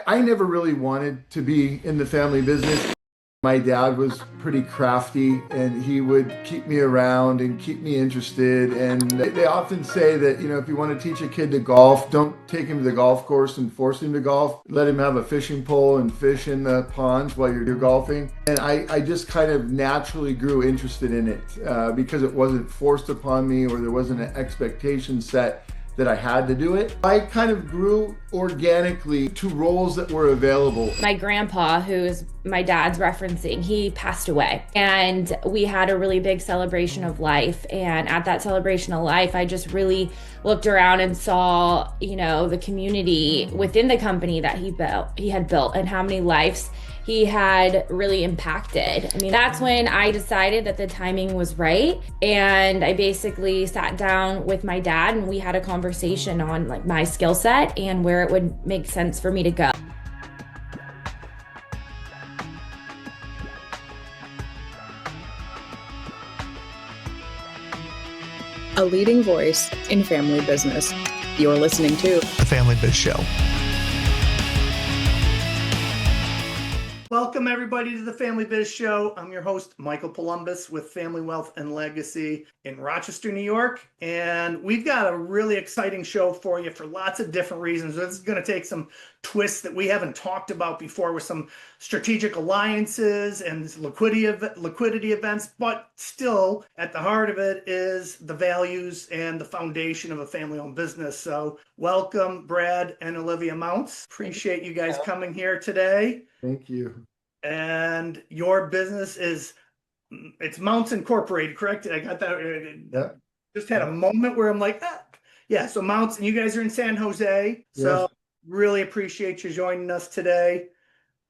I never really wanted to be in the family business. My dad was pretty crafty and he would keep me around and keep me interested. And they often say that, if you want to teach a kid to golf, don't take him to the golf course and force him to golf. Let him have a fishing pole and fish in the ponds while you're golfing. And I just kind of naturally grew interested in it because it wasn't forced upon me or there wasn't an expectation set that I had to do it. I kind of grew organically to roles that were available. My grandpa, who's my dad's referencing, he passed away. And we had a really big celebration of life. And at that celebration of life, I just really looked around and saw, the community within the company that he had built and how many lives he had really impacted. That's when I decided that the timing was right. And I basically sat down with my dad and we had a conversation on my skill set and where it would make sense for me to go. A leading voice in family business. You're listening to The Family Biz Show. Welcome, everybody, to the Family Biz Show. I'm your host, Michael Columbus with Family Wealth and Legacy in Rochester, New York. And we've got a really exciting show for you for lots of different reasons. This is going to take some twists that we haven't talked about before with some strategic alliances and liquidity events. But still, at the heart of it is the values and the foundation of a family-owned business. So welcome, Brad and Olivia Mountz. Appreciate you guys coming here today. Thank you. And your business it's Mountz Incorporated, correct? I got that. Yeah. Just had a moment where I'm like, yeah. So Mountz, and you guys are in San Jose. So Yes. Really appreciate you joining us today.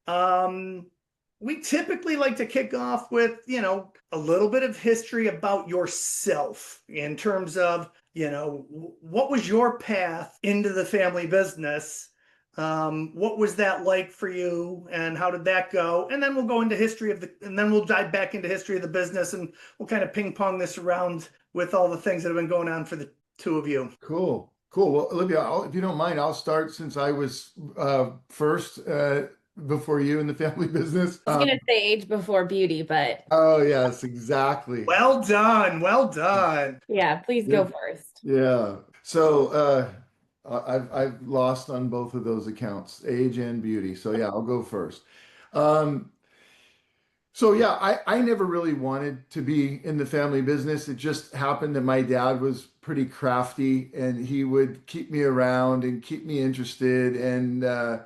We typically like to kick off with, a little bit of history about yourself in terms of, what was your path into the family business? What was that like for you and how did that go? And then we'll go into and then we'll dive back into history of the business and we'll kind of ping pong this around with all the things that have been going on for the two of you. Cool. Well, Olivia, if you don't mind, I'll start since I was first before you in the family business. I was going to say age before beauty, but. Oh, yes, exactly. Well done. Yeah, please go first. Yeah. So I've lost on both of those accounts, age and beauty. So yeah, I'll go first. So yeah, I never really wanted to be in the family business. It just happened that my dad was pretty crafty and he would keep me around and keep me interested and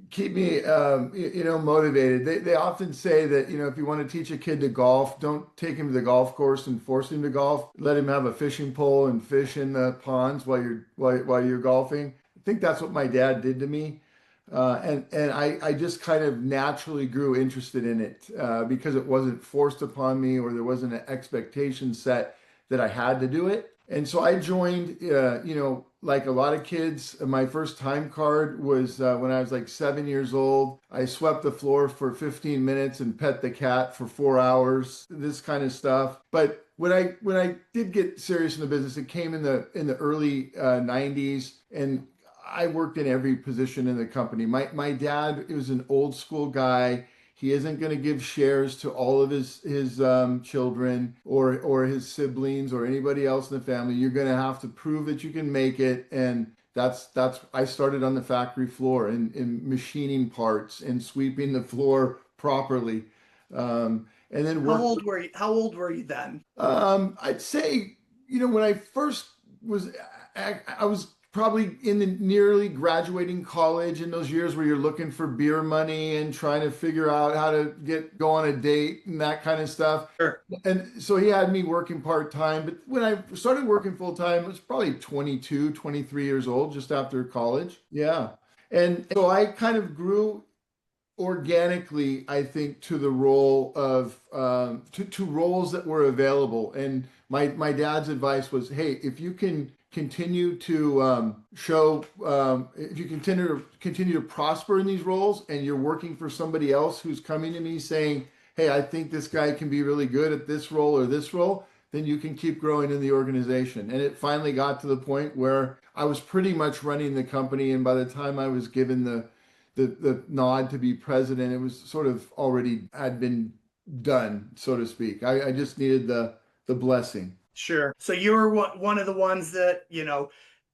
keep me motivated. They often say that, if you want to teach a kid to golf, don't take him to the golf course and force him to golf. Let him have a fishing pole and fish in the ponds while you're golfing. I think that's what my dad did to me. And I just kind of naturally grew interested in it because it wasn't forced upon me or there wasn't an expectation set that I had to do it. And so I joined, like a lot of kids. My first time card was when I was like 7 years old. I swept the floor for 15 minutes and pet the cat for 4 hours, this kind of stuff. But when I did get serious in the business, it came in the early 90s, and I worked in every position in the company. My dad was an old school guy. He isn't going to give shares to all of his children or his siblings or anybody else in the family. You're going to have to prove that you can make it. And that's I started on the factory floor in machining parts and sweeping the floor properly. And then How old were you then? I'd say, when I first I was probably in the nearly graduating college in those years where you're looking for beer money and trying to figure out how to go on a date and that kind of stuff. Sure. And so he had me working part-time, but when I started working full-time, it was probably 22, 23 years old, just after college. Yeah. And so I kind of grew organically, I think, to the role of to roles that were available. And my dad's advice was, hey, if you can continue to if you continue to prosper in these roles and you're working for somebody else who's coming to me saying, hey, I think this guy can be really good at this role or this role, then you can keep growing in the organization. And it finally got to the point where I was pretty much running the company. And by the time I was given the nod to be president. It was sort of already had been done, so to speak. I just needed the blessing. Sure. So you were one of the ones that,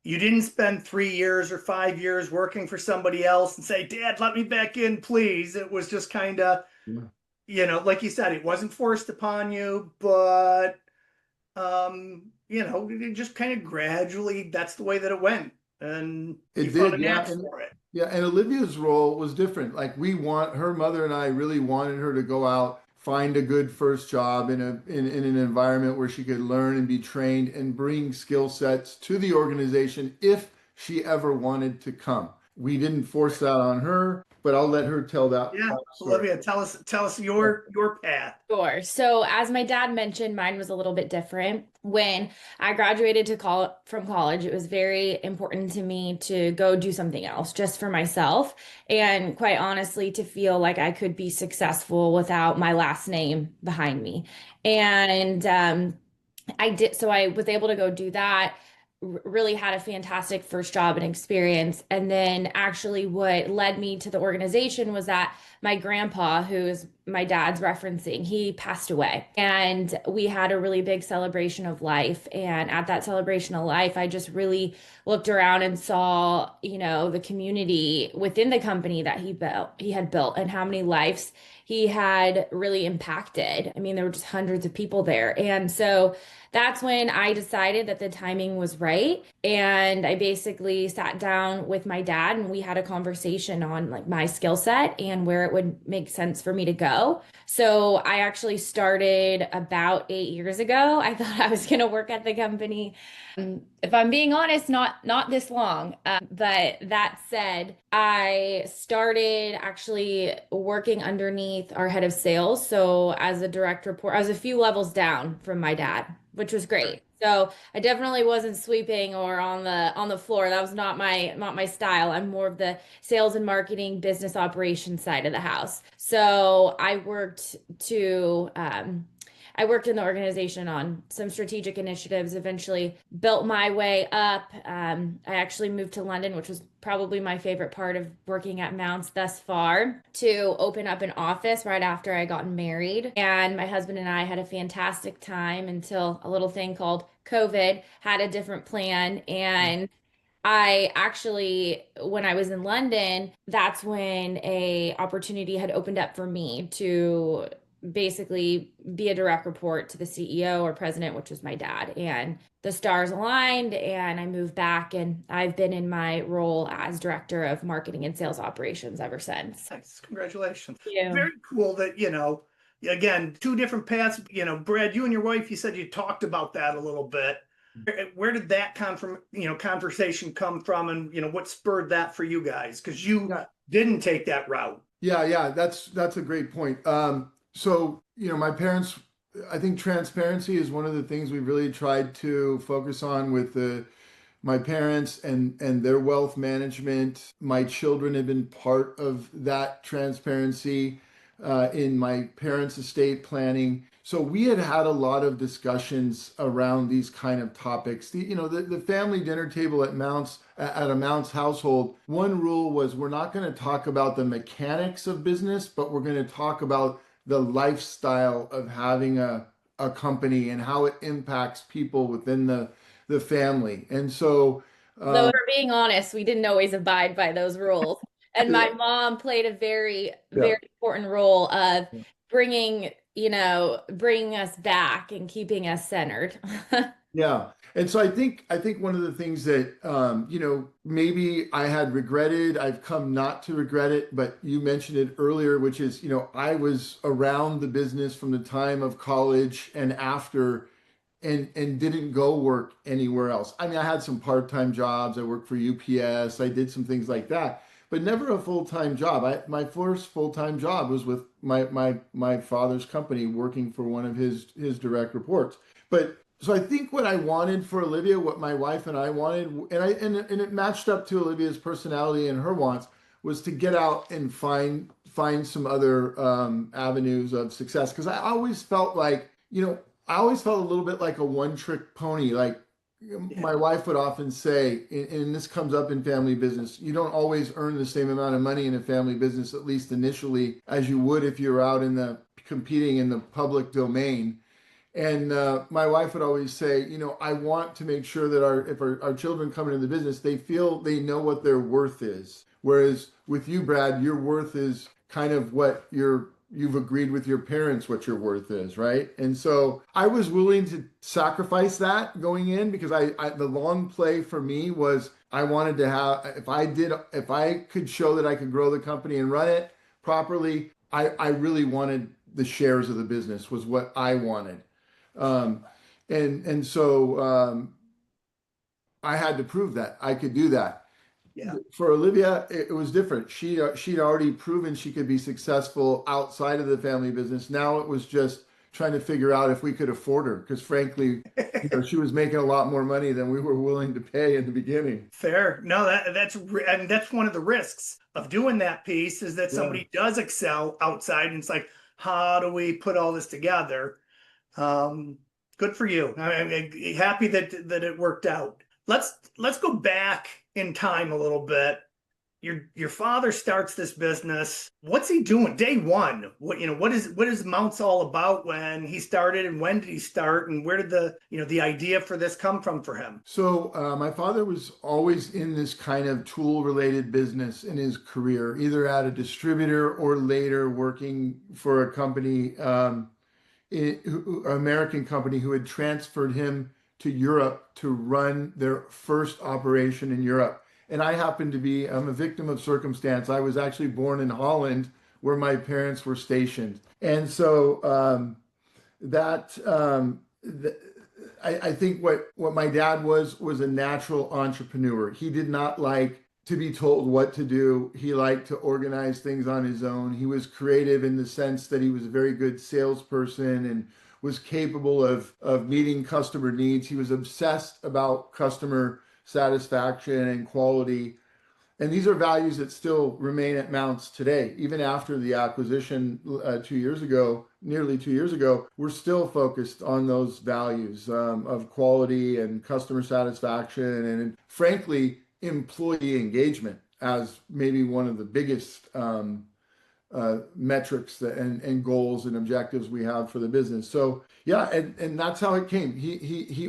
you didn't spend 3 years or 5 years working for somebody else and say, Dad, let me back in, please. It was just kind of, Yeah. like you said, it wasn't forced upon you, but, it just kind of gradually, that's the way that it went. And you It found did, a yeah. knack for it. Yeah, and Olivia's role was different. Like her mother and I really wanted her to go out, find a good first job in an environment where she could learn and be trained and bring skill sets to the organization if she ever wanted to come. We didn't force that on her, but I'll let her tell Yeah. that story. Olivia, tell us your path. Sure. So, as my dad mentioned, mine was a little bit different. When I graduated from college, it was very important to me to go do something else just for myself. And quite honestly, to feel like I could be successful without my last name behind me. And I did, so I was able to go do that. Really had a fantastic first job and experience. And then, actually, what led me to the organization was that my grandpa, who's my dad's referencing, he passed away. And we had a really big celebration of life. And at that celebration of life, I just really looked around and saw, the community within the company that he had built, and how many lives he had really impacted. I mean, there were just hundreds of people there. And so that's when I decided that the timing was right. And I basically sat down with my dad and we had a conversation on like my skill set and where it would make sense for me to go. So I actually started about 8 years ago. I thought I was going to work at the company. If I'm being honest, not this long. But that said, I started actually working underneath our head of sales. So as a direct report, I was a few levels down from my dad, which was great. So I definitely wasn't sweeping or on the floor. That was not my style. I'm more of the sales and marketing, business operations side of the house. So I worked in the organization on some strategic initiatives, eventually built my way up. I actually moved to London, which was probably my favorite part of working at Mountz thus far, to open up an office right after I got married. And my husband and I had a fantastic time until a little thing called COVID had a different plan. And I actually, when I was in London, that's when a opportunity had opened up for me to basically be a direct report to the CEO or president, which was my dad. And the stars aligned and I moved back, and I've been in my role as director of marketing and sales operations ever since. Nice. Congratulations. Yeah. Very cool that, again, two different paths. Brad, you and your wife, you said you talked about that a little bit. Where did that come from, conversation come from, and what spurred that for you guys? Because you didn't take that route. Yeah, that's a great point. So, my parents, I think transparency is one of the things we really tried to focus on with my parents and their wealth management. My children have been part of that transparency in my parents' estate planning. So we had a lot of discussions around these kind of topics. The family dinner table at a Mountz household, one rule was we're not going to talk about the mechanics of business, but we're going to talk about the lifestyle of having a company and how it impacts people within the family. And so, Though, if we're being honest, we didn't always abide by those rules. And my mom played a very, very important role of bringing us back and keeping us centered. Yeah. And so I think one of the things that maybe I had regretted, I've come not to regret it, but you mentioned it earlier, which is, I was around the business from the time of college and after, and didn't go work anywhere else. I mean, I had some part-time jobs. I worked for UPS. I did some things like that, but never a full-time job. My first full-time job was with my father's company, working for one of his direct reports. But so I think what I wanted for Olivia, what my wife and I wanted, and it matched up to Olivia's personality and her wants, was to get out and find some other avenues of success. Because I always felt like, I always felt a little bit like a one-trick pony. Like my wife would often say, and this comes up in family business, you don't always earn the same amount of money in a family business, at least initially, as you would if you're out in the competing in the public domain. And my wife would always say, I want to make sure that if our children come into the business, they feel they know what their worth is. Whereas with you, Brad, your worth is kind of what you've agreed with your parents what your worth is, right? And so I was willing to sacrifice that going in because the long play for me was I wanted to have, if I could show that I could grow the company and run it properly, I really wanted the shares of the business was what I wanted. Um, and so I had to prove that I could do that. Yeah. For Olivia, it was different. She'd already proven she could be successful outside of the family business. Now it was just trying to figure out if we could afford her, because frankly, she was making a lot more money than we were willing to pay in the beginning. Fair. No, and that's one of the risks of doing that piece is that Yeah. somebody does excel outside, and it's like, how do we put all this together? Good for you. I'm happy that it worked out. Let's go back in time a little bit. Your father starts this business. What's he doing day one? What is Mountz all about when he started, and when did he start, and where did the idea for this come from for him? So my father was always in this kind of tool related business in his career, either at a distributor or later working for a company, an American company who had transferred him to Europe to run their first operation in Europe. And I'm a victim of circumstance. I was actually born in Holland where my parents were stationed. And so I think what my dad was a natural entrepreneur. He did not like to be told what to do. He liked to organize things on his own. He was creative in the sense that he was a very good salesperson and was capable of meeting customer needs. He was obsessed about customer satisfaction and quality. And these are values that still remain at Mountz today. Even after the acquisition nearly 2 years ago, we're still focused on those values of quality and customer satisfaction and, frankly, employee engagement as maybe one of the biggest metrics and goals and objectives we have for the business. So yeah, and that's how it came.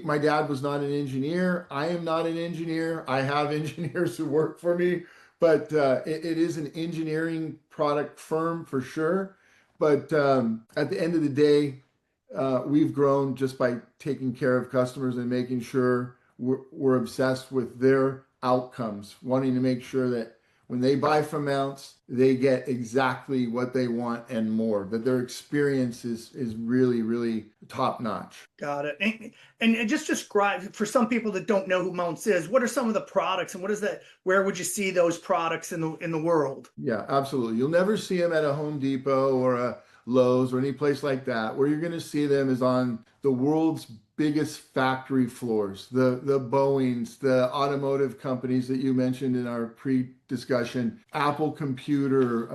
My dad was not an engineer. I am not an engineer. I have engineers who work for me, but it is an engineering product firm for sure. But at the end of the day, we've grown just by taking care of customers and making sure we're obsessed with their outcomes, wanting to make sure that when they buy from Mountz, they get exactly what they want and more, that their experience is really, really top notch. Got it. And just describe, for some people that don't know who Mountz is, what are some of the products, and what is that? Where would you see those products in the world? Yeah, absolutely. You'll never see them at a Home Depot or a Lowe's or any place like that. Where you're going to see them is on the world's biggest factory floors, the Boeings, the automotive companies that you mentioned in our pre-discussion, Apple Computer,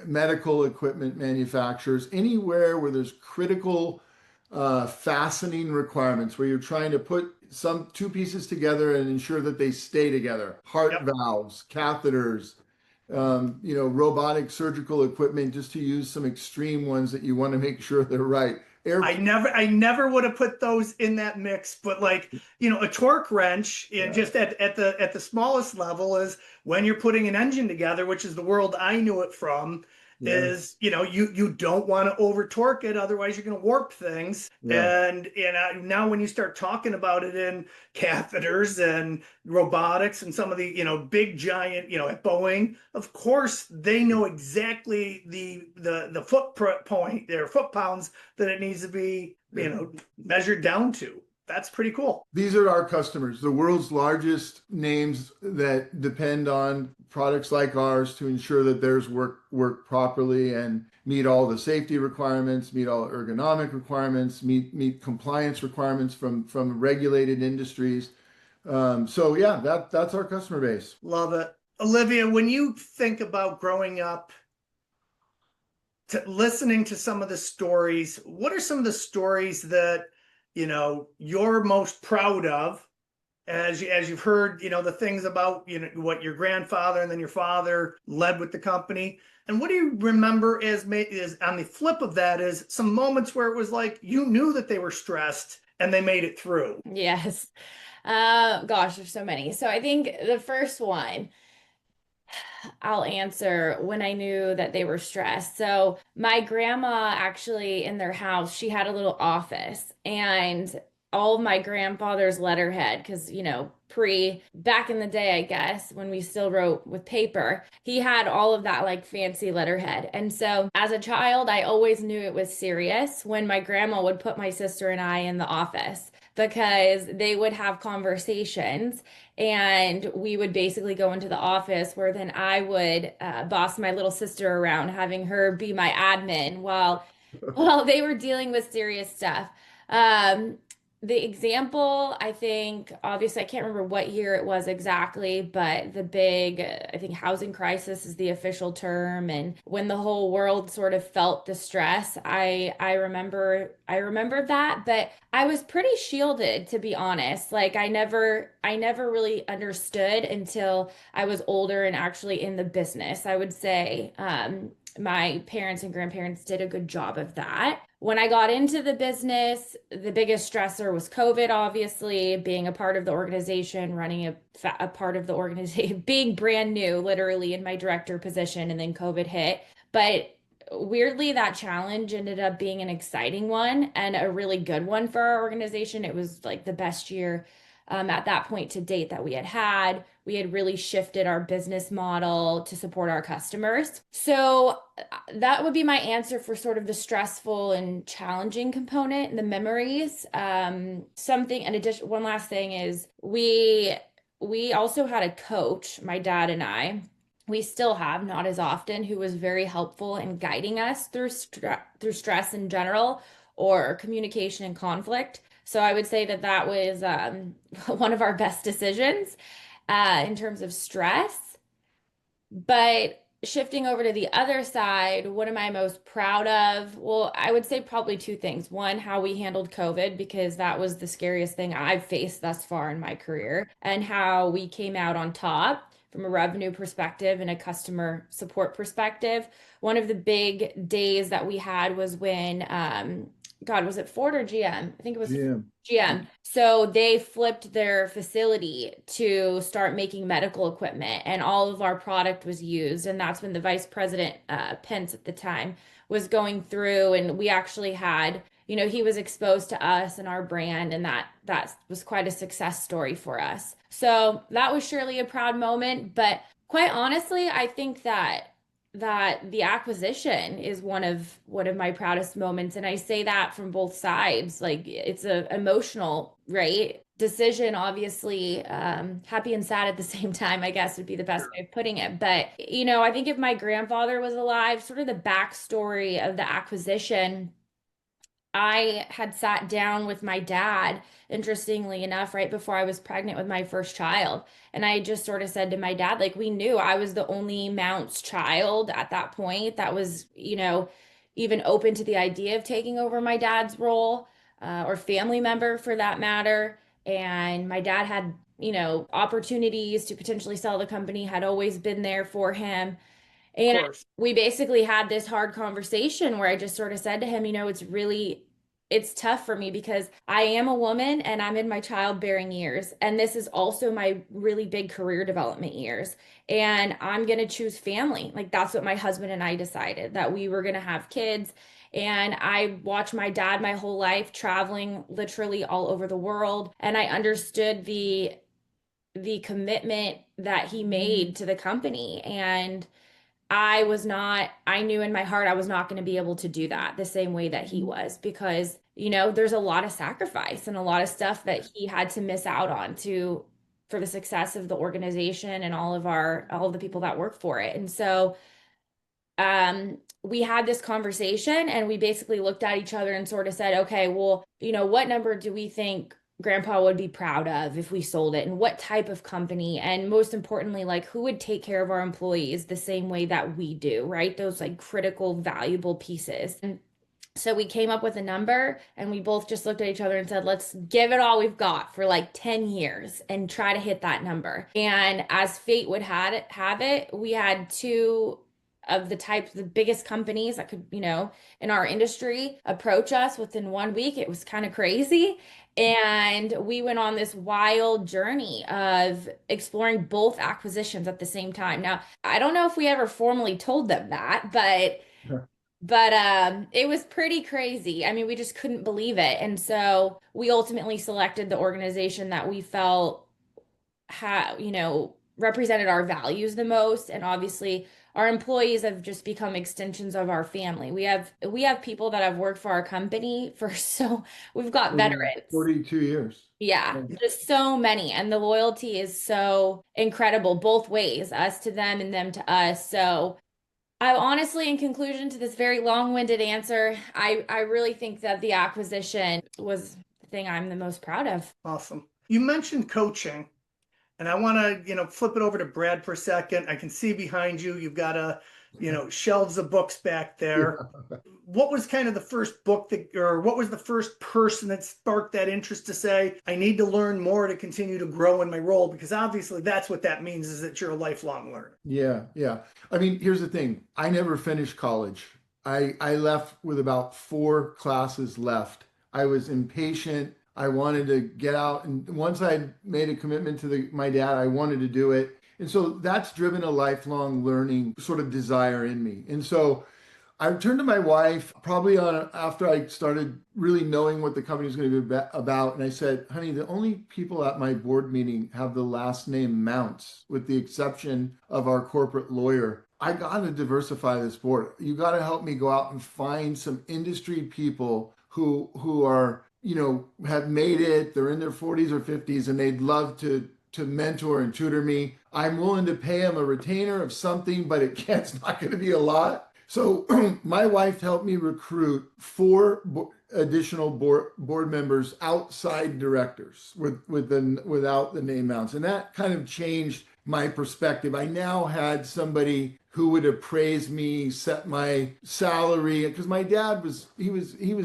medical equipment manufacturers, anywhere where there's critical fastening requirements, where you're trying to put two pieces together and ensure that they stay together. Heart valves, catheters, robotic surgical equipment, just to use some extreme ones that you want to make sure they're right. I never would have put those in that mix, but a torque wrench just at the smallest level is when you're putting an engine together, which is the world I knew it from. Yeah. Is you don't want to over torque it, otherwise you're going to warp things. Yeah. And now when you start talking about it in catheters and robotics and some of the big giant at Boeing, of course they know exactly the foot pounds that it needs to be measured down to. That's pretty cool. These are our customers, the world's largest names that depend on products like ours to ensure that theirs work properly and meet all the safety requirements, meet all the ergonomic requirements, meet compliance requirements from regulated industries. So yeah, that's our customer base. Love it. Olivia, when you think about growing up, listening to some of the stories, what are some of the stories that you're most proud of as you've heard, the things about, what your grandfather and then your father led with the company. And what do you remember is on the flip of that is some moments where it was like you knew that they were stressed and they made it through? Yes. Gosh, there's so many. So I think the first one I'll answer when I knew that they were stressed. So my grandma actually in their house, she had a little office and all of my grandfather's letterhead, because, back in the day, I guess, when we still wrote with paper, he had all of that like fancy letterhead. And so as a child, I always knew it was serious when my grandma would put my sister and I in the office because they would have conversations and we would basically go into the office where then I would boss my little sister around, having her be my admin while they were dealing with serious stuff. Um, the example, I think, obviously, I can't remember what year it was exactly, but the big, I think, housing crisis is the official term, and when the whole world sort of felt distress, I remember that, but I was pretty shielded, to be honest. Like I never really understood until I was older and actually in the business. I would say my parents and grandparents did a good job of that. When I got into the business, the biggest stressor was COVID, obviously, being a part of the organization, running a part of the organization, being brand new, literally in my director position, and then COVID hit. But weirdly, that challenge ended up being an exciting one and a really good one for our organization. It was like the best year at that point to date that we had had. We had really shifted our business model to support our customers. So that would be my answer for sort of the stressful and challenging component and the memories. Something in addition, one last thing is we also had a coach, my dad and I. We still have, not as often, who was very helpful in guiding us through stress in general or communication and conflict. So I would say that was one of our best decisions in terms of stress. But shifting over to the other side, what am I most proud of? Well, I would say probably two things. One, how we handled COVID, because that was the scariest thing I've faced thus far in my career, and how we came out on top from a revenue perspective and a customer support perspective. One of the big days that we had was when God, was it Ford or GM? I think it was GM. So they flipped their facility to start making medical equipment, and all of our product was used. And that's when the vice president, Pence at the time, was going through, and we actually had, he was exposed to us and our brand, and that was quite a success story for us. So that was surely a proud moment. But quite honestly, I think that the acquisition is one of my proudest moments, and I say that from both sides. Like it's a emotional, right, decision, obviously. Happy and sad at the same time, I guess, would be the best way of putting it. But I think if my grandfather was alive, sort of the backstory of the acquisition, I had sat down with my dad, interestingly enough, right before I was pregnant with my first child. And I just sort of said to my dad, like, we knew I was the only Mountz child at that point that was, even open to the idea of taking over my dad's role, or family member for that matter. And my dad had, opportunities to potentially sell the company, had always been there for him. And we basically had this hard conversation where I just sort of said to him, it's tough for me because I am a woman and I'm in my childbearing years. And this is also my really big career development years. And I'm going to choose family. Like that's what my husband and I decided, that we were going to have kids. And I watched my dad my whole life traveling literally all over the world. And I understood the commitment that he made to the company. And I knew in my heart I was not going to be able to do that the same way that he was, because, there's a lot of sacrifice and a lot of stuff that he had to miss out on for the success of the organization and all of the people that work for it. And so, we had this conversation and we basically looked at each other and sort of said, okay, well, what number do we think Grandpa would be proud of if we sold it, and what type of company, and most importantly, like who would take care of our employees the same way that we do, right? Those like critical, valuable pieces. And So we came up with a number and we both just looked at each other and said, let's give it all we've got for like 10 years and try to hit that number. And as fate would have it, we had two of the biggest companies that could, in our industry approach us within 1 week. It was kind of crazy. And we went on this wild journey of exploring both acquisitions at the same time. Now, I don't know if we ever formally told them that, but it was pretty crazy. I mean, we just couldn't believe it. And so we ultimately selected the organization that we felt represented our values the most. And obviously our employees have just become extensions of our family. We have people that have worked for our company we've got veterans. 42 years. Yeah, just so many. And the loyalty is so incredible both ways, us to them and them to us. So I honestly, in conclusion to this very long-winded answer, I really think that the acquisition was the thing I'm the most proud of. Awesome. You mentioned coaching, and I want to, flip it over to Brad for a second. I can see behind you, you've got shelves of books back there. What was kind of the first book or what was the first person that sparked that interest to say, I need to learn more to continue to grow in my role? Because obviously that's what that means, is that you're a lifelong learner. Yeah. I mean, here's the thing. I never finished college. I left with about 4 classes left. I was impatient. I wanted to get out. And once I made a commitment to my dad, I wanted to do it. And so that's driven a lifelong learning sort of desire in me. And so I turned to my wife probably after I started really knowing what the company was going to be about. And I said, honey, the only people at my board meeting have the last name Mountz, with the exception of our corporate lawyer. I got to diversify this board. You got to help me go out and find some industry people who are, have made it. They're in their 40s or 50s and they'd love to mentor and tutor me. I'm willing to pay them a retainer of something, but it's not going to be a lot. So my wife helped me recruit 4 additional board members, outside directors without the name Mountz. And that kind of changed my perspective. I now had somebody who would appraise me, set my salary, because my dad was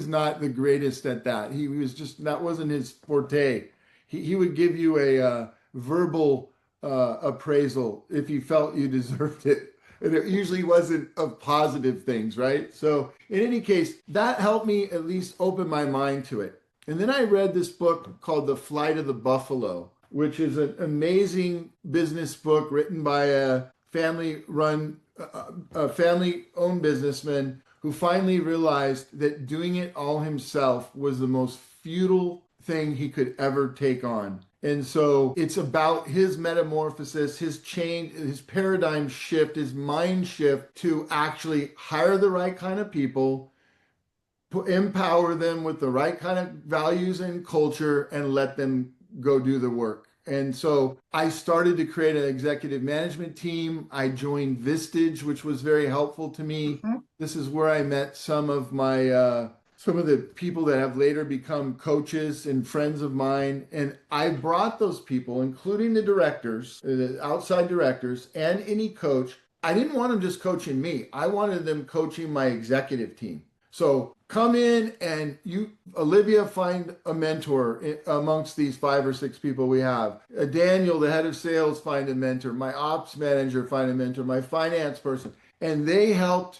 not the greatest at that. He was just, that wasn't his forte. He would give you a verbal appraisal if he felt you deserved it. And it usually wasn't of positive things, right? So in any case, that helped me at least open my mind to it. And then I read this book called The Flight of the Buffalo, which is an amazing business book written by a family-owned businessman who finally realized that doing it all himself was the most futile thing he could ever take on. And so it's about his metamorphosis, his change, his paradigm shift, his mind shift to actually hire the right kind of people, empower them with the right kind of values and culture, and let them go do the work. And so I started to create an executive management team. I joined Vistage, which was very helpful to me. Mm-hmm. This is where I met some of the people that have later become coaches and friends of mine. And I brought those people, including the directors, the outside directors, and any coach. I didn't want them just coaching me. I wanted them coaching my executive team. So come in and Olivia, find a mentor amongst these 5 or 6 people we have. Daniel, the head of sales, find a mentor. My ops manager, find a mentor. My finance person. And they helped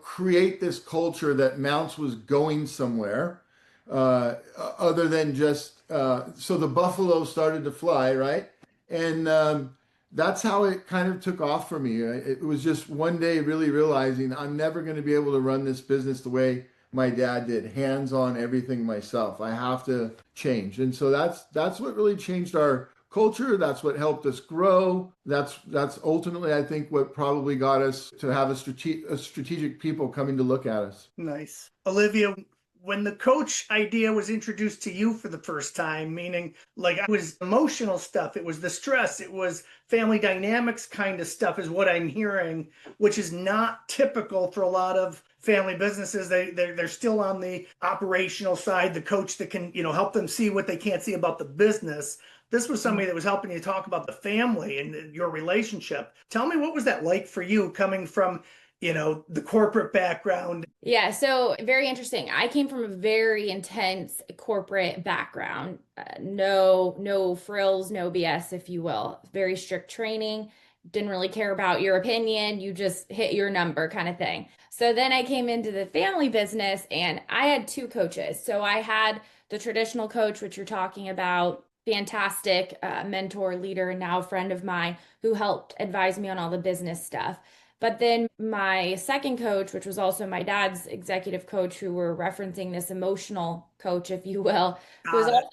create this culture that Mountz was going somewhere other than just, so the buffalo started to fly, right? And that's how it kind of took off for me. It was just one day really realizing I'm never going to be able to run this business the way my dad did, hands-on everything myself. I have to change. And so that's what really changed our culture. That's what helped us grow. That's ultimately, I think, what probably got us to have a strategic people coming to look at us. Nice. Olivia, when the coach idea was introduced to you for the first time, meaning like it was emotional stuff, it was the stress, it was family dynamics kind of stuff is what I'm hearing, which is not typical for a lot of family businesses. They're still on the operational side, the coach that can, help them see what they can't see about the business. This was somebody that was helping you talk about the family and your relationship. Tell me, what was that like for you, coming from the corporate background. Yeah, so very interesting. I came from a very intense corporate background. No frills, no BS, if you will. Very strict training. Didn't really care about your opinion. You just hit your number kind of thing. So then I came into the family business and I had two coaches. So I had the traditional coach, which you're talking about, fantastic mentor, leader, and now a friend of mine who helped advise me on all the business stuff. But then my second coach, which was also my dad's executive coach, who we're referencing, this emotional coach, if you will, Got it.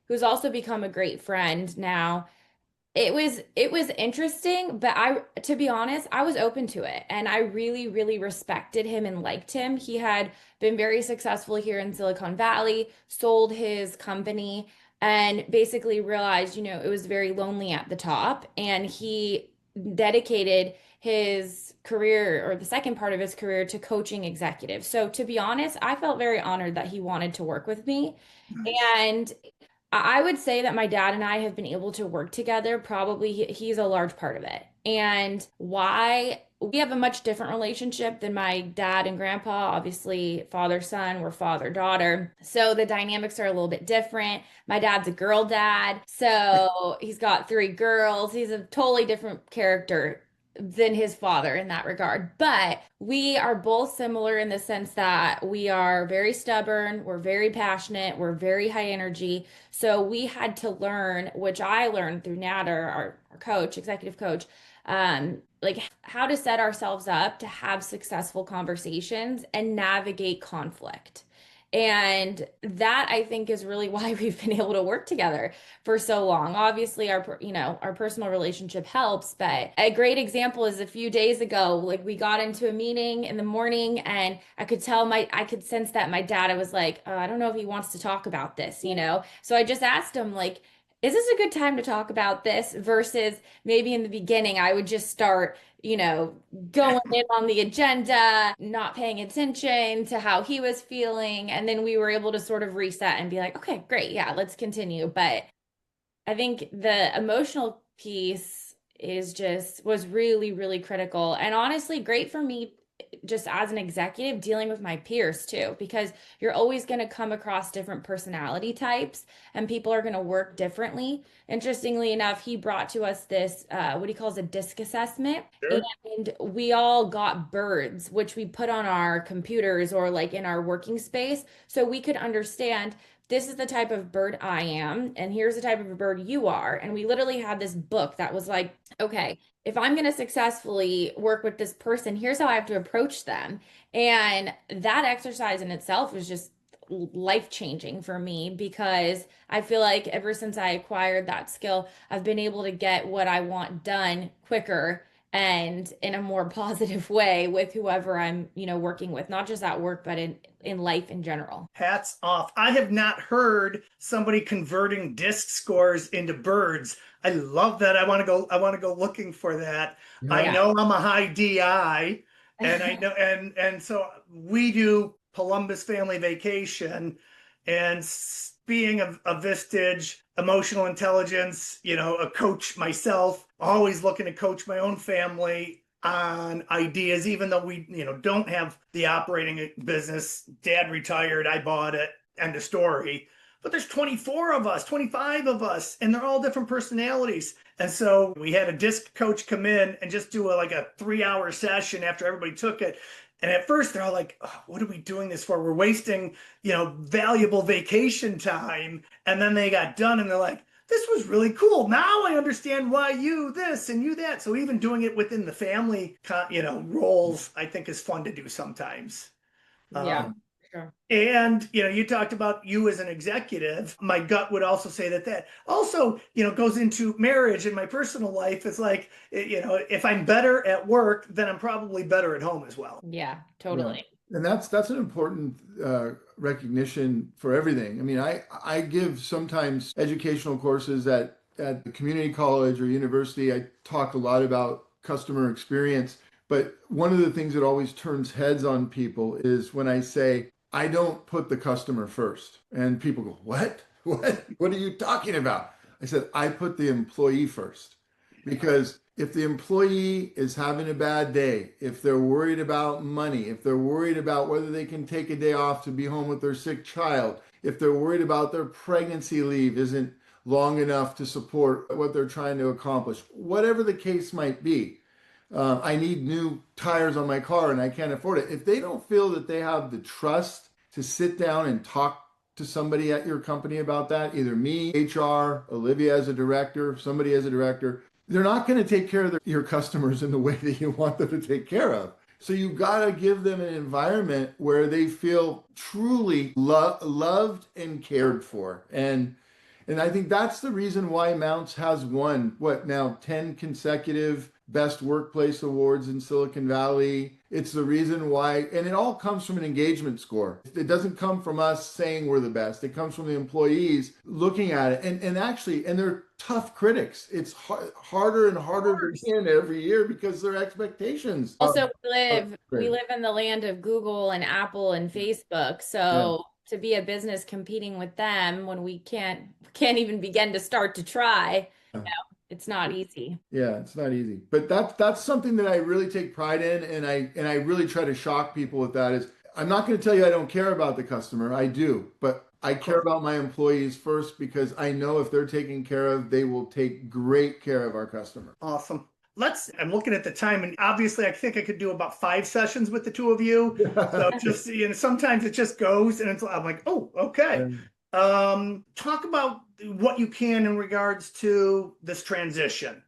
who's also become a great friend now. It was interesting, but I to be honest, I was open to it and I really, really respected him and liked him. He had been very successful here in Silicon Valley, sold his company, and basically realized, it was very lonely at the top, and he dedicated his career, or the second part of his career, to coaching executives. So to be honest, I felt very honored that he wanted to work with me. Nice. And I would say that my dad and I have been able to work together. Probably he's a large part of it. And why we have a much different relationship than my dad and grandpa. Obviously, father son, we're father daughter. So the dynamics are a little bit different. My dad's a girl dad. So he's got three girls. He's a totally different character than his father in that regard. But we are both similar in the sense that we are very stubborn, we're very passionate, we're very high energy. So we had to learn, which I learned through Nader, our coach, executive coach, like how to set ourselves up to have successful conversations and navigate conflict. And that I think is really why we've been able to work together for so long. Obviously, our personal relationship helps, but a great example is a few days ago, like we got into a meeting in the morning and I could sense that my dad, I was like, I don't know if he wants to talk about this. So I just asked him, like, is this a good time to talk about this? Versus maybe in the beginning, I would just start, going in on the agenda, not paying attention to how he was feeling. And then we were able to sort of reset and be like, okay, great. Yeah, let's continue. But I think the emotional piece was really, really critical, and honestly great for me just as an executive dealing with my peers too, because you're always going to come across different personality types and people are going to work differently. Interestingly enough, he brought to us this, what he calls a DISC assessment. Sure. And we all got birds, which we put on our computers or like in our working space so we could understand this is the type of bird I am, and here's the type of a bird you are. And we literally had this book that was like, okay, if I'm going to successfully work with this person, here's how I have to approach them. And that exercise in itself was just life-changing for me because I feel like ever since I acquired that skill, I've been able to get what I want done quicker and in a more positive way with whoever I'm, working with, not just at work, but in life in general. Hats off. I have not heard somebody converting disc scores into birds. I love that. I want to go looking for that. I Yeah. know I'm a high DI, and I know and so we do Columbus Family Vacation, and being a Vistage, emotional intelligence, a coach myself, always looking to coach my own family on ideas, even though we, don't have the operating business. Dad retired, I bought it, end of story. But there's 24 of us, 25 of us, and they're all different personalities. And so we had a disc coach come in and just do like a 3-hour session after everybody took it. And at first they're all like, oh, what are we doing this for? We're wasting, valuable vacation time. And then they got done and they're like, this was really cool. Now I understand why you this and you that. So even doing it within the family, roles, I think is fun to do sometimes. Yeah, sure. And you talked about you as an executive. My gut would also say that also goes into marriage and my personal life. It's like if I'm better at work, then I'm probably better at home as well. Yeah, Yeah. totally. And that's an important recognition for everything. I mean, I give sometimes educational courses at the community college or university. I talk a lot about customer experience, but one of the things that always turns heads on people is when I say, I don't put the customer first. And people go, what? What? What are you talking about? I said, I put the employee first because if the employee is having a bad day, if they're worried about money, if they're worried about whether they can take a day off to be home with their sick child, if they're worried about their pregnancy leave isn't long enough to support what they're trying to accomplish, whatever the case might be. I need new tires on my car and I can't afford it. If they don't feel that they have the trust to sit down and talk to somebody at your company about that, either me, HR, Olivia as a director, somebody as a director, they're not going to take care of your customers in the way that you want them to take care of. So you got to give them an environment where they feel truly loved and cared for. And I think that's the reason why Mounts has won, what now, 10 consecutive Best Workplace Awards in Silicon Valley. It's the reason why, and it all comes from an engagement score. It doesn't come from us saying we're the best. It comes from the employees looking at it. And they're tough critics. It's harder and harder to win every year because their expectations. Also, we live in the land of Google and Apple and Facebook. So to be a business competing with them when we can't even begin to start to try, it's not easy. Yeah, it's not easy. But that's something that I really take pride in, and I really try to shock people with that. Is I'm not going to tell you I don't care about the customer. I do, but I care about my employees first because I know if they're taken care of, they will take great care of our customer. Awesome. I'm looking at the time, and obviously I think I could do about 5 sessions with the two of you. So just, sometimes it just goes and I'm like, oh, okay. Talk about what you can in regards to this transition.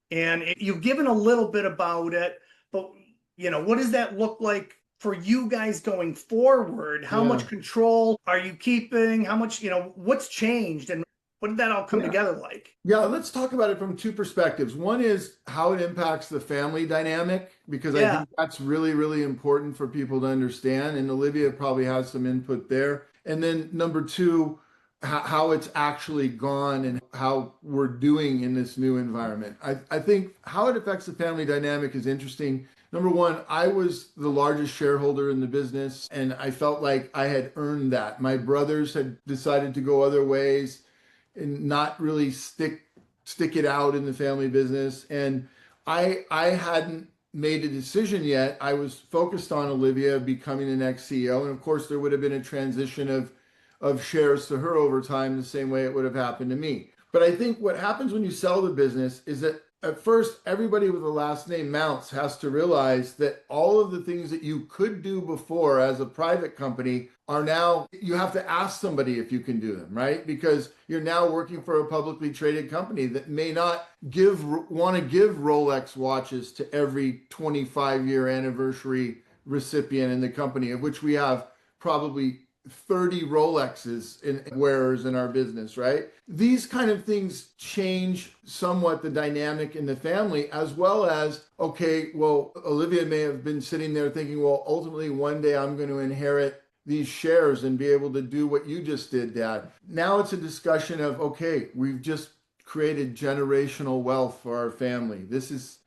And you've given a little bit about it, but what does that look like for you guys going forward? How much control are you keeping? How much, what's changed, and what did that all come together like? Yeah, let's talk about it from 2 perspectives. One is how it impacts the family dynamic, because I think that's really, really important for people to understand. And Olivia probably has some input there. And then number 2, how it's actually gone and how we're doing in this new environment. I think how it affects the family dynamic is interesting. Number 1, I was the largest shareholder in the business, and I felt like I had earned that. My brothers had decided to go other ways and not really stick it out in the family business. And I hadn't made a decision yet. I was focused on Olivia becoming the next CEO. And of course, there would have been a transition of shares to her over time, the same way it would have happened to me. But I think what happens when you sell the business is that at first, everybody with the last name Mountz has to realize that all of the things that you could do before as a private company are now, you have to ask somebody if you can do them, right? Because you're now working for a publicly traded company that may not want to give Rolex watches to every 25-year anniversary recipient in the company, of which we have probably 30 Rolexes in wearers in our business, right? These kind of things change somewhat the dynamic in the family, as well as, okay, well, Olivia may have been sitting there thinking, well, ultimately one day I'm going to inherit these shares and be able to do what you just did, Dad. Now it's a discussion of, okay, we've just created generational wealth for our family.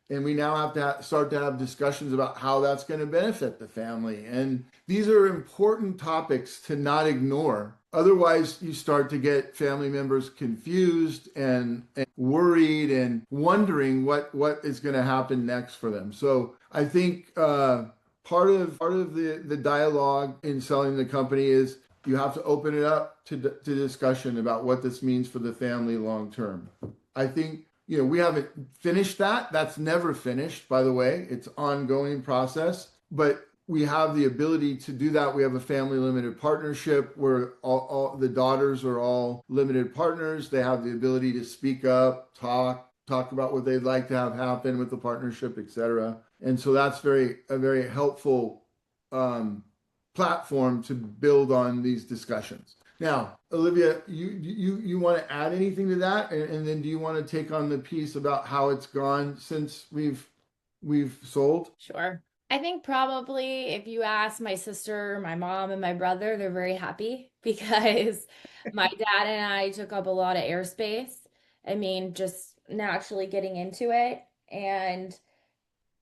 And we now have to start to have discussions about how that's going to benefit the family. And these are important topics to not ignore. Otherwise, you start to get family members confused and worried and wondering what is going to happen next for them. So I think part of the dialogue in selling the company is you have to open it up to discussion about what this means for the family long term. I think we haven't finished that. That's never finished, by the way. It's an ongoing process, but we have the ability to do that. We have a family limited partnership where all the daughters are all limited partners. They have the ability to speak up, talk about what they'd like to have happen with the partnership, etc. And so that's a very helpful platform to build on these discussions. Now, Olivia, you want to add anything to that? And then do you want to take on the piece about how it's gone since we've sold? Sure. I think probably if you ask my sister, my mom, and my brother, they're very happy because my dad and I took up a lot of airspace. I mean, just naturally getting into it. And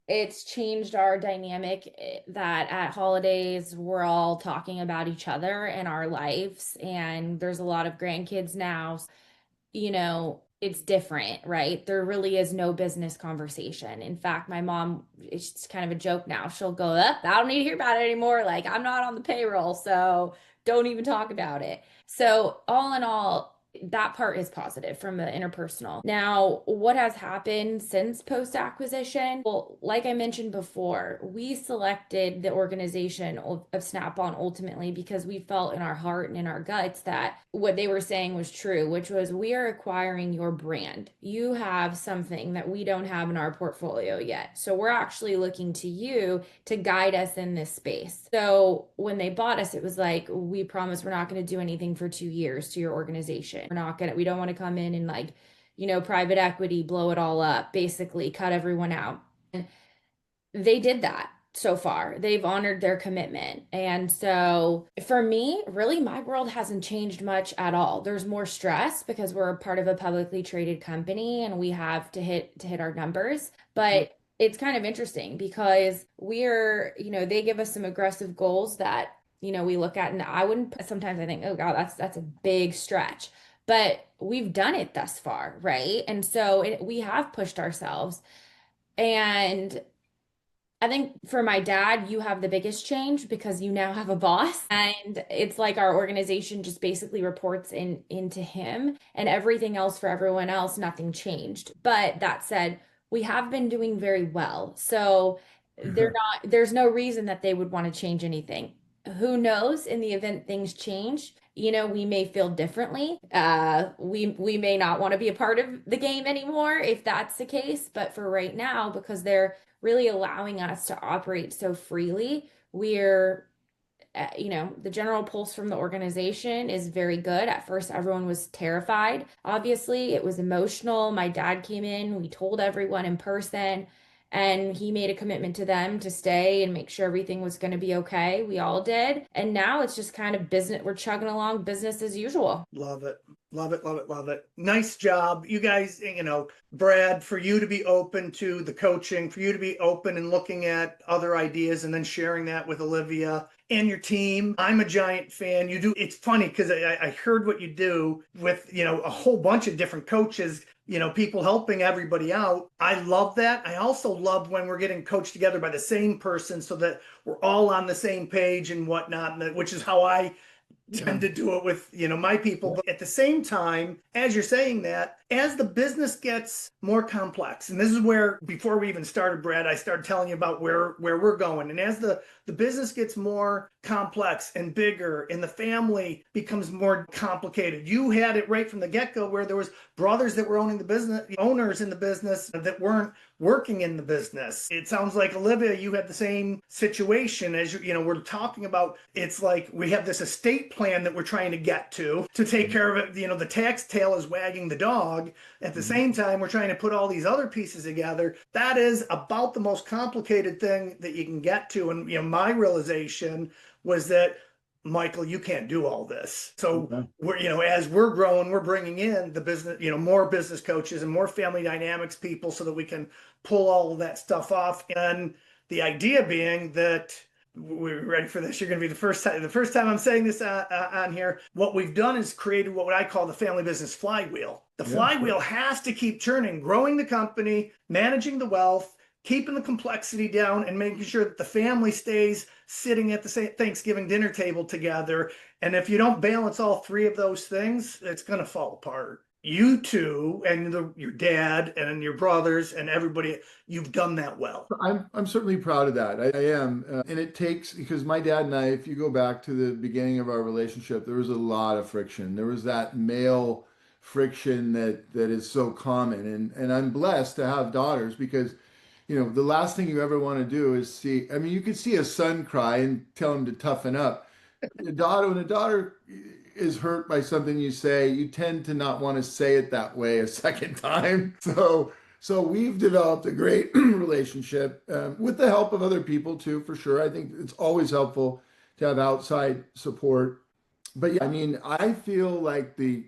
it's changed our dynamic that at holidays, we're all talking about each other and our lives. And there's a lot of grandkids now. it's different, right? There really is no business conversation. In fact, my mom, it's kind of a joke now. She'll go, up, I don't need to hear about it anymore. Like, I'm not on the payroll, so don't even talk about it. So, all in all, that part is positive from the interpersonal. Now, what has happened since post acquisition? Well, like I mentioned before, we selected the organization of Snap-on ultimately because we felt in our heart and in our guts that what they were saying was true, which was we are acquiring your brand. You have something that we don't have in our portfolio yet. So we're actually looking to you to guide us in this space. So when they bought us, it was like, we promise we're not going to do anything for 2 years to your organization. We don't want to come in and like, private equity, blow it all up, basically cut everyone out. And they did that so far. They've honored their commitment. And so for me, really, my world hasn't changed much at all. There's more stress because we're a part of a publicly traded company and we have to hit our numbers. But it's kind of interesting because they give us some aggressive goals that, we look at, and sometimes I think, oh God, that's a big stretch. But we've done it thus far, right? And so we have pushed ourselves. And I think for my dad, you have the biggest change because you now have a boss. And it's like our organization just basically reports into him, and everything else for everyone else, nothing changed. But that said, we have been doing very well. So there's no reason that they would want to change anything. Who knows, in the event things change, we may feel differently. We may not want to be a part of the game anymore if that's the case. But for right now, because they're really allowing us to operate so freely, we're the general pulse from the organization is very good. At first, everyone was terrified. Obviously, it was emotional. My dad came in, we told everyone in person, and he made a commitment to them to stay and make sure everything was going to be okay. We all did. And now it's just kind of business. We're chugging along business as usual. Love it. Love it, love it, love it. Nice job. You guys, Brad, for you to be open to the coaching, for you to be open and looking at other ideas and then sharing that with Olivia and your team. I'm a giant fan. It's funny because I heard what you do with, a whole bunch of different coaches, people helping everybody out. I love that. I also love when we're getting coached together by the same person so that we're all on the same page and whatnot, which is how I tend to do it with my people. But at the same time, as you're saying that, as the business gets more complex, and this is where, before we even started, Brad, I started telling you about where we're going, and as the business gets more complex and bigger and the family becomes more complicated, you had it right from the get-go where there was brothers that were owning the business, owners in the business that weren't working in the business. It sounds like, Olivia, you had the same situation as we're talking about. It's like we have this estate plan that we're trying to get to take care of it. The tax tail is wagging the dog. At the same time, we're trying to put all these other pieces together. That is about the most complicated thing that you can get to. And my realization was that, Michael, you can't do all this. So we're, as we're growing, we're bringing in the business, more business coaches and more family dynamics people so that we can pull all of that stuff off. And the idea being that we're ready for this. You're going to be the first time I'm saying this on here. What we've done is created what I call the family business flywheel. The flywheel has to keep turning, growing the company, managing the wealth, keeping the complexity down, and making sure that the family stays sitting at the same Thanksgiving dinner table together. And if you don't balance all three of those things, it's going to fall apart. You two and your dad and your brothers and everybody, you've done that well. I'm certainly proud of that. I am. And it takes, because my dad and I, if you go back to the beginning of our relationship, there was a lot of friction. There was that male friction that is so common. And I'm blessed to have daughters because, the last thing you ever want to do is you could see a son cry and tell him to toughen up. When a daughter is hurt by something you say, you tend to not want to say it that way a second time. So we've developed a great relationship with the help of other people too, for sure. I think it's always helpful to have outside support. But yeah, I feel like the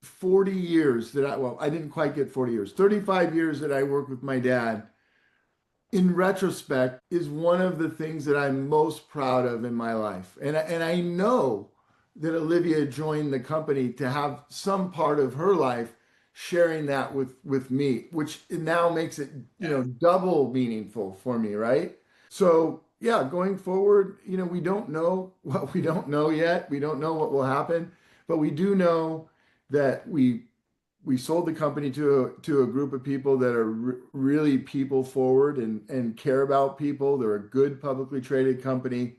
40 years that I didn't quite get 40 years, 35 years that I worked with my dad, in retrospect, is one of the things that I'm most proud of in my life. And I know that Olivia joined the company to have some part of her life sharing that with me, which it now makes it, double meaningful for me, right? So yeah, going forward, we don't know what we don't know yet. We don't know what will happen, but we do know that we sold the company to a group of people that are really people forward and care about people. They're a good publicly traded company,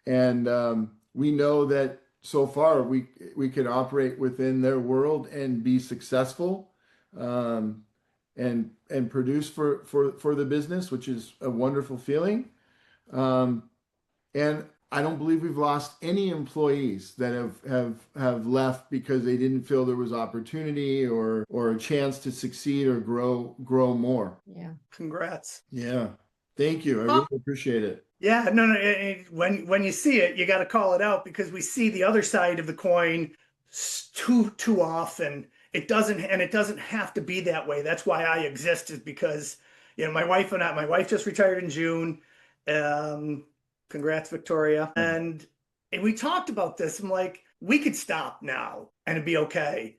and we know that so far we can operate within their world and be successful, um, and produce for the business, which is a wonderful feeling. Um, and I don't believe we've lost any employees that have left because they didn't feel there was opportunity or a chance to succeed or grow more. Yeah. Congrats. Yeah. Thank you. I really appreciate it. Yeah, no, no. When you see it, you got to call it out because we see the other side of the coin too often. It doesn't have to be that way. That's why I exist, is because my wife just retired in June. Um, Congrats, Victoria. And we talked about this. I'm like, we could stop now and it'd be okay.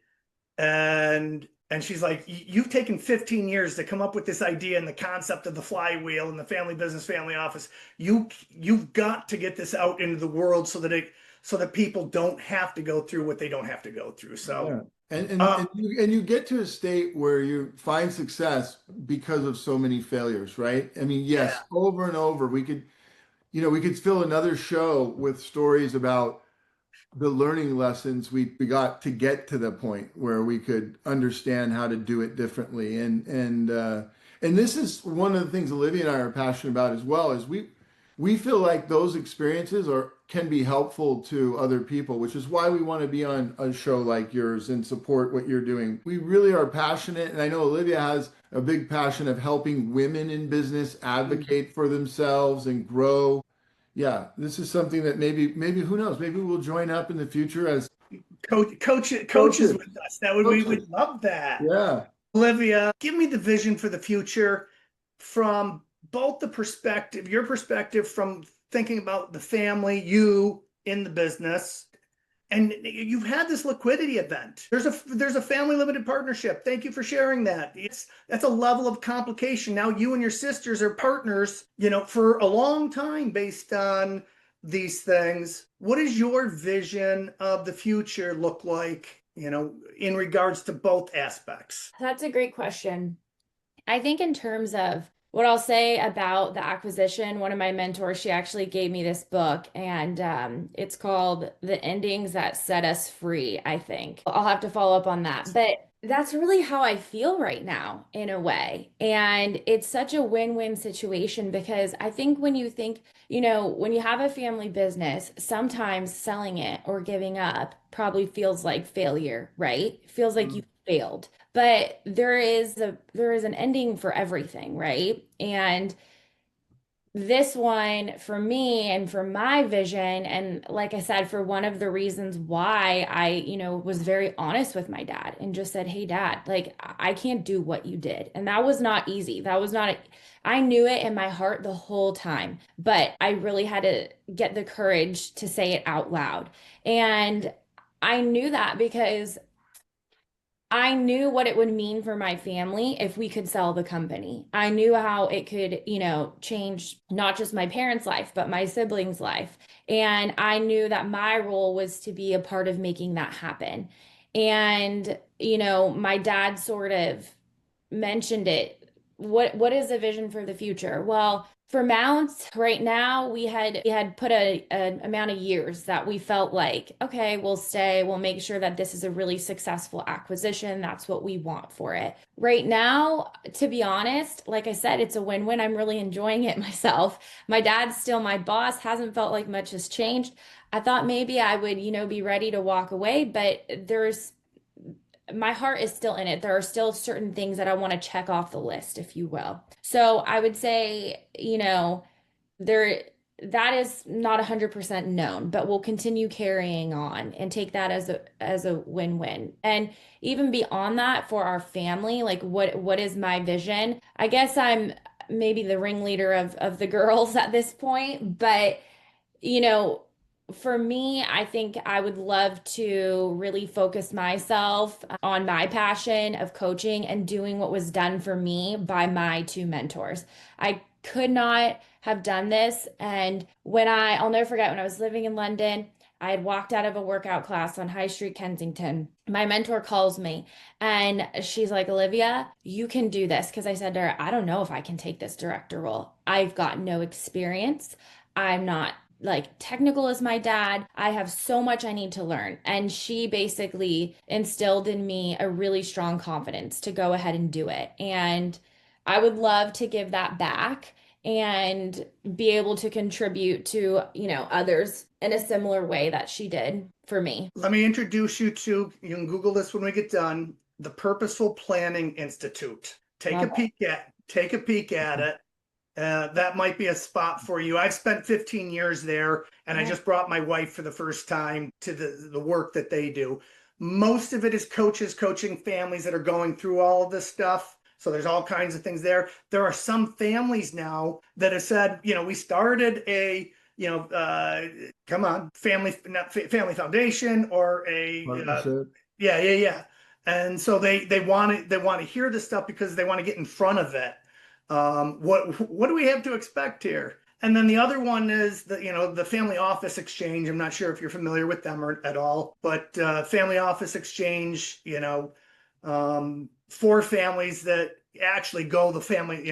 And she's like, you've taken 15 years to come up with this idea and the concept of the flywheel and the family business, family office. You've got to get this out into the world so that people don't have to go through what they don't have to go through. So, yeah. And you get to a state where you find success because of so many failures, right? I mean, yes, yeah. over and over, we could fill another show with stories about the learning lessons we got to get to the point where we could understand how to do it differently. And this is one of the things Olivia and I are passionate about as well, is we feel like those experiences can be helpful to other people, which is why we want to be on a show like yours and support what you're doing. We really are passionate, and I know Olivia has a big passion of helping women in business advocate for themselves and grow. Yeah, this is something that maybe who knows, maybe we'll join up in the future as coaches with us. We would love that. Yeah. Olivia, give me the vision for the future from both your perspective from thinking about the family, you in the business, and you've had this liquidity event. There's a family limited partnership. Thank you for sharing that. That's a level of complication. Now you and your sisters are partners, for a long time based on these things. What does your vision of the future look like, in regards to both aspects? That's a great question. I think in terms of what I'll say about the acquisition, one of my mentors, she actually gave me this book, and it's called The Endings That Set Us Free, I think. I'll have to follow up on that. But that's really how I feel right now, in a way. And it's such a win-win situation because I think when you think, when you have a family business, sometimes selling it or giving up probably feels like failure, right? It feels like you failed. But there is an ending for everything, right? And this one for me and for my vision, and like I said, for one of the reasons why I, was very honest with my dad and just said, "Hey dad, like I can't do what you did." And that was not easy. I knew it in my heart the whole time, but I really had to get the courage to say it out loud. And I knew that because I knew what it would mean for my family if we could sell the company. I knew how it could, change not just my parents' life, but my siblings' life. And I knew that my role was to be a part of making that happen. And, my dad sort of mentioned it. What is the vision for the future? Well, for Mountz, right now we had put an amount of years that we felt like, okay, we'll stay, we'll make sure that this is a really successful acquisition. That's what we want for it. Right now, to be honest, like I said, it's a win-win. I'm really enjoying it myself. My dad's still my boss, hasn't felt like much has changed. I thought maybe I would, be ready to walk away, but my heart is still in it. There are still certain things that I want to check off the list, if you will. So I would say, that is not 100% known, but we'll continue carrying on and take that as a win-win. And even beyond that, for our family, like what is my vision? I guess I'm maybe the ringleader of the girls at this point, but For me, I think I would love to really focus myself on my passion of coaching and doing what was done for me by my two mentors. I could not have done this. And I'll never forget when I was living in London, I had walked out of a workout class on High Street, Kensington. My mentor calls me and she's like, Olivia, you can do this. Because I said to her, I don't know if I can take this director role. I've got no experience. I'm not like technical as my dad. I have so much I need to learn. And she basically instilled in me a really strong confidence to go ahead and do it. And I would love to give that back and be able to contribute to, others in a similar way that she did for me. Let me introduce you to, you can Google this when we get done, the Purposeful Planning Institute. Take a peek at it. That might be a spot for you. I've spent 15 years there, and I just brought my wife for the first time to the work that they do. Most of it is coaches coaching families that are going through all of this stuff. So there's all kinds of things there. There are some families now that have said, we started a, family foundation or a, yeah. And so they want to hear this stuff because they want to get in front of it. What do we have to expect here? And then the other one is the Family Office Exchange. I'm not sure if you're familiar with them at all, but Family Office Exchange, for families that actually go the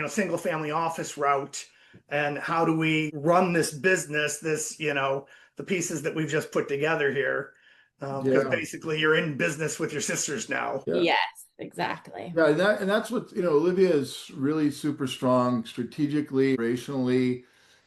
single family office route, and how do we run this business, the pieces that we've just put together here. Because basically you're in business with your sisters now. Yeah. Yes, exactly. Yeah, and that's what, Olivia is really super strong strategically, operationally,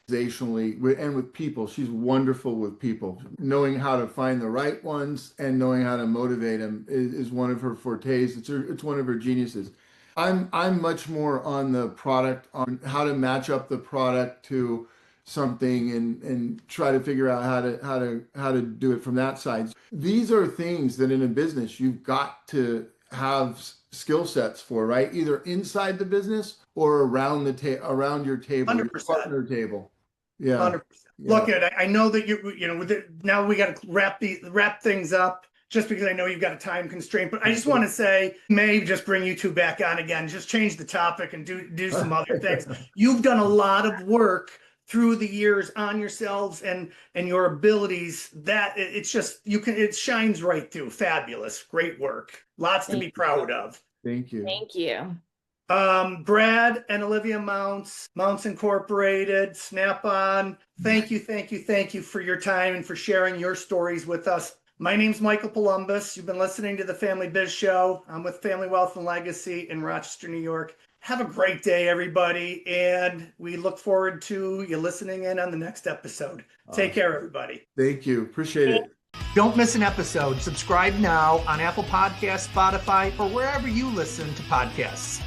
organizationally, and with people. She's wonderful with people. Knowing how to find the right ones and knowing how to motivate them is one of her fortes. It's one of her geniuses. I'm much more on the product, on how to match up the product to something and try to figure out how to do it from that side. These are things that in a business you've got to have skill sets for, right? Either inside the business or around your table, 100%. your partner table. Yeah. 100%. Yeah. Look, I know that now we got to wrap things up. Just because I know you've got a time constraint, but I just want to say, may just bring you two back on again, just change the topic and do some other things. You've done a lot of work through the years on yourselves and your abilities that it shines right through. Fabulous. Great work. Lots to be proud of. Thank you. Thank you. Brad and Olivia Mountz Incorporated, Snap-on. Thank you for your time and for sharing your stories with us. My name's Michael Columbus. You've been listening to the Family Biz Show. I'm with Family Wealth and Legacy in Rochester, New York. Have a great day, everybody, and we look forward to you listening in on the next episode. Take care, everybody. Thank you. Appreciate it. Don't miss an episode. Subscribe now on Apple Podcasts, Spotify, or wherever you listen to podcasts.